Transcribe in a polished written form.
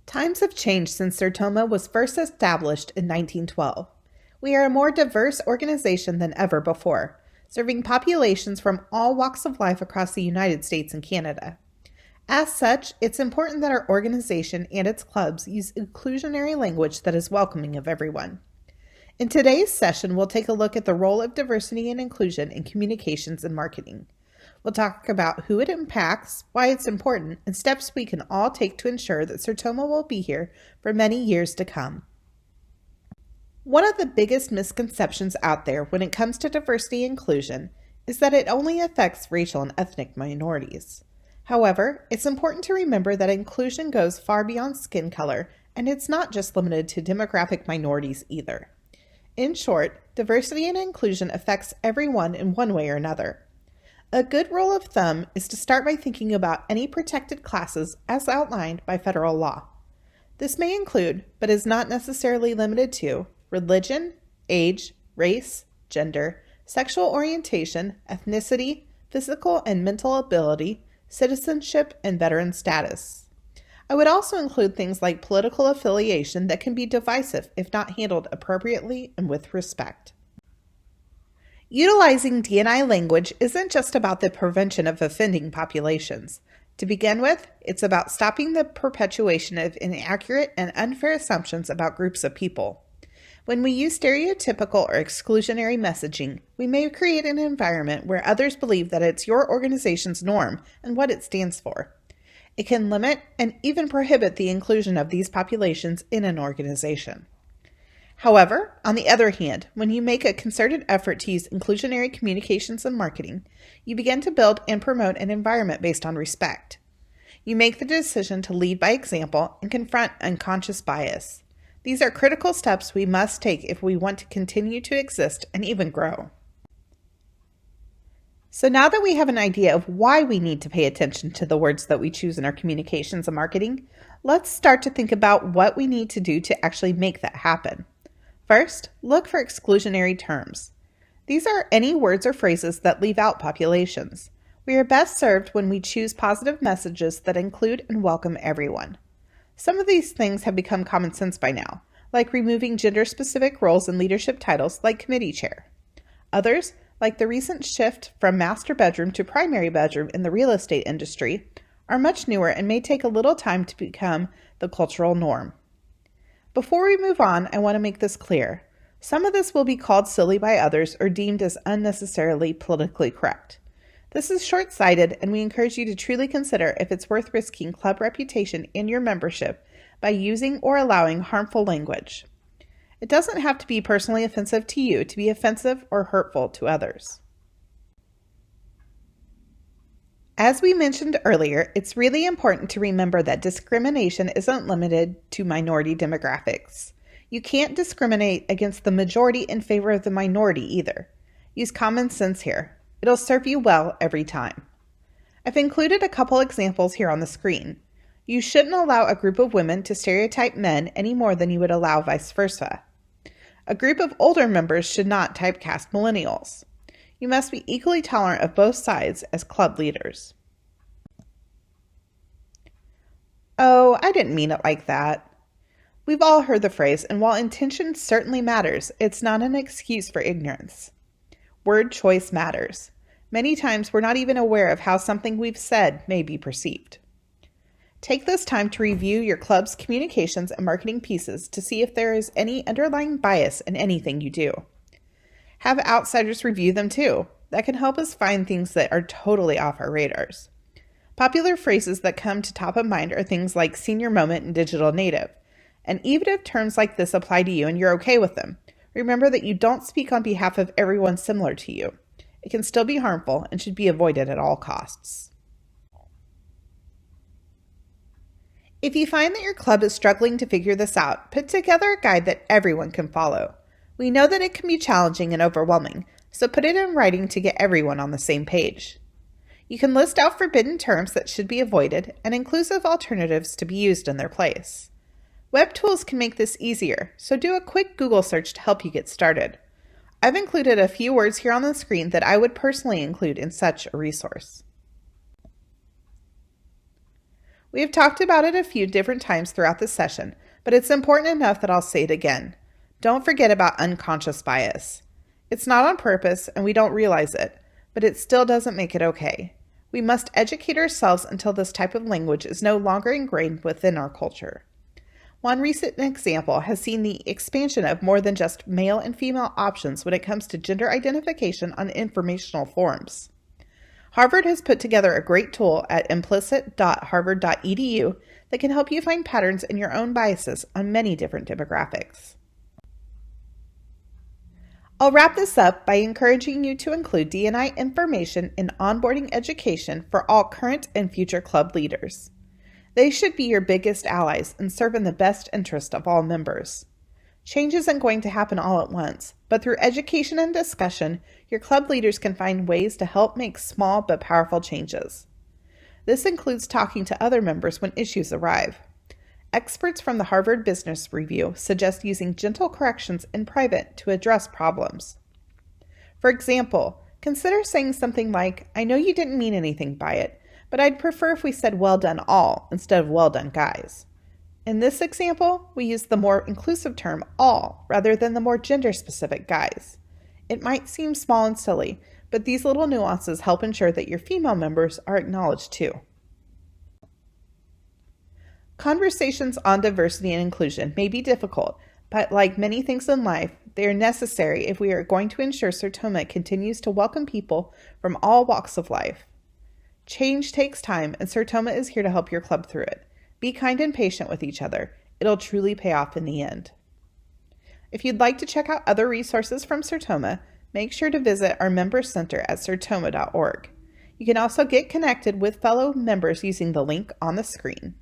Times have changed since Sertoma was first established in 1912. We are a more diverse organization than ever before, serving populations from all walks of life across the United States and Canada. As such, it's important that our organization and its clubs use exclusionary language that is welcoming of everyone. In today's session, we'll take a look at the role of diversity and inclusion in communications and marketing. We'll talk about who it impacts, why it's important, and steps we can all take to ensure that Sertoma will be here for many years to come. One of the biggest misconceptions out there when it comes to diversity and inclusion is that it only affects racial and ethnic minorities. However, it's important to remember that inclusion goes far beyond skin color, and it's not just limited to demographic minorities either. In short, diversity and inclusion affects everyone in one way or another. A good rule of thumb is to start by thinking about any protected classes as outlined by federal law. This may include, but is not necessarily limited to, religion, age, race, gender, sexual orientation, ethnicity, physical and mental ability, citizenship, and veteran status. I would also include things like political affiliation that can be divisive if not handled appropriately and with respect. Utilizing D&I language isn't just about the prevention of offending populations. To begin with, it's about stopping the perpetuation of inaccurate and unfair assumptions about groups of people. When we use stereotypical or exclusionary messaging, we may create an environment where others believe that it's your organization's norm and what it stands for. It can limit and even prohibit the inclusion of these populations in an organization. However, on the other hand, when you make a concerted effort to use inclusionary communications and marketing, you begin to build and promote an environment based on respect. You make the decision to lead by example and confront unconscious bias. These are critical steps we must take if we want to continue to exist and even grow. So now that we have an idea of why we need to pay attention to the words that we choose in our communications and marketing, let's start to think about what we need to do to actually make that happen. First, look for exclusionary terms. These are any words or phrases that leave out populations. We are best served when we choose positive messages that include and welcome everyone. Some of these things have become common sense by now, like removing gender-specific roles in leadership titles like committee chair. Others, like the recent shift from master bedroom to primary bedroom in the real estate industry, are much newer and may take a little time to become the cultural norm. Before we move on, I want to make this clear. Some of this will be called silly by others or deemed as unnecessarily politically correct. This is short-sighted, and we encourage you to truly consider if it's worth risking club reputation and your membership by using or allowing harmful language. It doesn't have to be personally offensive to you to be offensive or hurtful to others. As we mentioned earlier, it's really important to remember that discrimination isn't limited to minority demographics. You can't discriminate against the majority in favor of the minority either. Use common sense here. It'll serve you well every time. I've included a couple examples here on the screen. You shouldn't allow a group of women to stereotype men any more than you would allow vice versa. A group of older members should not typecast millennials. You must be equally tolerant of both sides as club leaders. Oh, I didn't mean it like that. We've all heard the phrase, and while intention certainly matters, it's not an excuse for ignorance. Word choice matters. Many times we're not even aware of how something we've said may be perceived. Take this time to review your club's communications and marketing pieces to see if there is any underlying bias in anything you do. Have outsiders review them too. That can help us find things that are totally off our radars. Popular phrases that come to top of mind are things like senior moment and digital native. And even if terms like this apply to you and you're okay with them, remember that you don't speak on behalf of everyone similar to you. It can still be harmful and should be avoided at all costs. If you find that your club is struggling to figure this out, put together a guide that everyone can follow. We know that it can be challenging and overwhelming, so put it in writing to get everyone on the same page. You can list out forbidden terms that should be avoided and inclusive alternatives to be used in their place. Web tools can make this easier, so do a quick Google search to help you get started. I've included a few words here on the screen that I would personally include in such a resource. We have talked about it a few different times throughout this session, but it's important enough that I'll say it again. Don't forget about unconscious bias. It's not on purpose and we don't realize it, but it still doesn't make it okay. We must educate ourselves until this type of language is no longer ingrained within our culture. One recent example has seen the expansion of more than just male and female options when it comes to gender identification on informational forums. Harvard has put together a great tool at implicit.harvard.edu that can help you find patterns in your own biases on many different demographics. I'll wrap this up by encouraging you to include D&I information in onboarding education for all current and future club leaders. They should be your biggest allies and serve in the best interest of all members. Change isn't going to happen all at once, but through education and discussion, your club leaders can find ways to help make small but powerful changes. This includes talking to other members when issues arrive. Experts from the Harvard Business Review suggest using gentle corrections in private to address problems. For example, consider saying something like, "I know you didn't mean anything by it, but I'd prefer if we said well done all instead of well done guys." In this example, we use the more inclusive term all rather than the more gender-specific guys. It might seem small and silly, but these little nuances help ensure that your female members are acknowledged too. Conversations on diversity and inclusion may be difficult, but like many things in life, they are necessary if we are going to ensure Sertoma continues to welcome people from all walks of life. Change takes time, and Sertoma is here to help your club through it. Be kind and patient with each other. It'll truly pay off in the end. If you'd like to check out other resources from Sertoma, make sure to visit our member center at sertoma.org. You can also get connected with fellow members using the link on the screen.